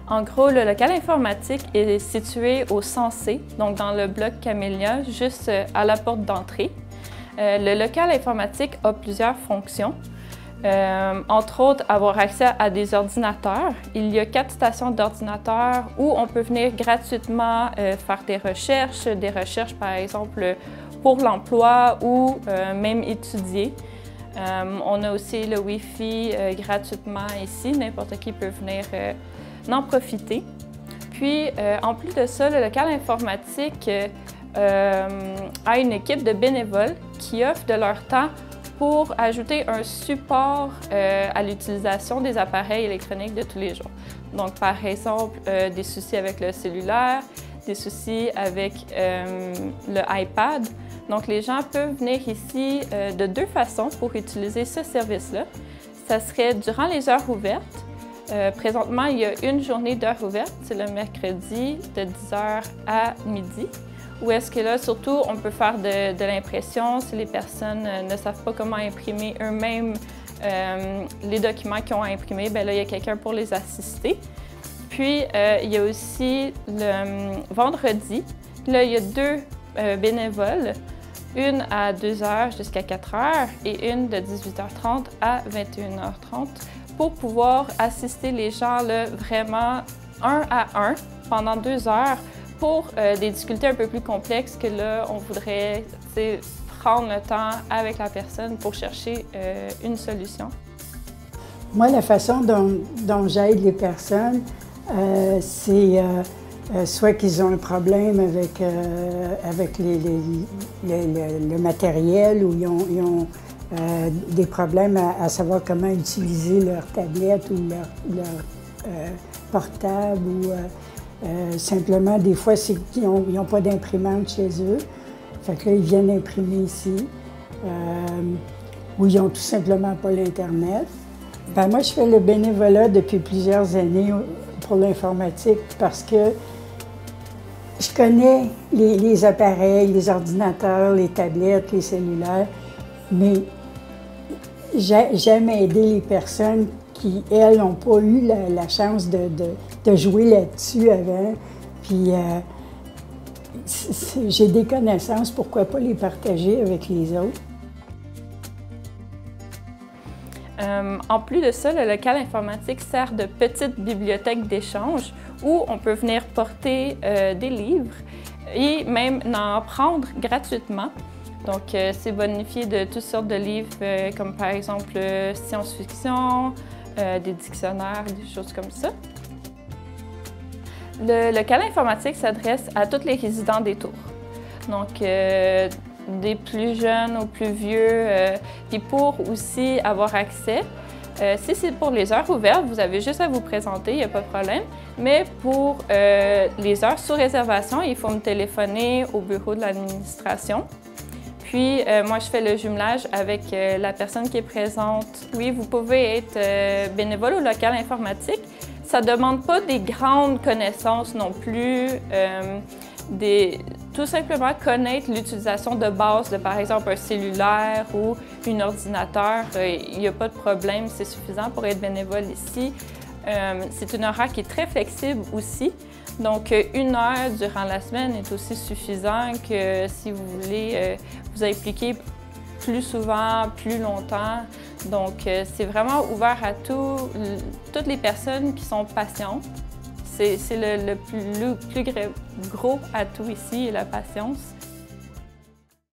En gros, le local informatique est situé au 100C, donc dans le bloc Camélia, juste à la porte d'entrée. Le local informatique a plusieurs fonctions. Entre autres, avoir accès à des ordinateurs. Il y a 4 stations d'ordinateurs où on peut venir gratuitement faire des recherches par exemple pour l'emploi ou même étudier. On a aussi le Wi-Fi gratuitement ici, n'importe qui peut venir en profiter. Puis, en plus de ça, le local informatique a une équipe de bénévoles qui offrent de leur temps pour ajouter un support à l'utilisation des appareils électroniques de tous les jours. Donc, par exemple, des soucis avec le cellulaire, des soucis avec le iPad. Donc, les gens peuvent venir ici de 2 façons pour utiliser ce service-là. Ça serait durant les heures ouvertes. Présentement, il y a une journée d'heures ouvertes, c'est le mercredi de 10h à midi. Où est-ce que là, surtout, on peut faire de l'impression si les personnes ne savent pas comment imprimer eux-mêmes les documents qu'ils ont à imprimer, bien là, il y a quelqu'un pour les assister. Puis, il y a aussi le vendredi, là, il y a 2 bénévoles, une à 2h jusqu'à 4h et une de 18h30 à 21h30 pour pouvoir assister les gens là, vraiment 1 à 1 pendant 2 heures pour des difficultés un peu plus complexes que là, on voudrait prendre le temps avec la personne pour chercher une solution. Moi, la façon dont j'aide les personnes, c'est soit qu'ils ont un problème avec le matériel ou ils ont des problèmes à savoir comment utiliser leur tablette ou leur portable ou simplement, des fois, c'est qu'ils n'ont pas d'imprimante chez eux. Fait que là, ils viennent imprimer ici. Ou ils n'ont tout simplement pas l'Internet. Ben, moi, je fais le bénévolat depuis plusieurs années pour l'informatique parce que je connais les appareils, les ordinateurs, les tablettes, les cellulaires, mais j'aime aider les personnes qui, elles, n'ont pas eu la chance de jouer là-dessus avant. Puis, j'ai des connaissances, pourquoi pas les partager avec les autres. En plus de ça, le local informatique sert de petite bibliothèque d'échange où on peut venir porter des livres et même en prendre gratuitement. Donc, c'est bonifié de toutes sortes de livres comme par exemple science-fiction, des dictionnaires, des choses comme ça. Le local informatique s'adresse à tous les résidents des tours. Donc, des plus jeunes aux plus vieux, puis pour aussi avoir accès, si c'est pour les heures ouvertes, vous avez juste à vous présenter, il n'y a pas de problème. Mais pour les heures sous réservation, il faut me téléphoner au bureau de l'administration. Puis, moi, je fais le jumelage avec la personne qui est présente. Oui, vous pouvez être bénévole au local informatique. Ça ne demande pas des grandes connaissances non plus. Tout simplement connaître l'utilisation de base de, par exemple, un cellulaire ou un ordinateur. Il n'y a pas de problème, c'est suffisant pour être bénévole ici. C'est une horaire qui est très flexible aussi. Donc, 1 heure durant la semaine est aussi suffisant que si vous voulez vous impliquer plus souvent, plus longtemps. Donc, c'est vraiment ouvert à toutes les personnes qui sont patientes. C'est le plus gros atout ici, la patience.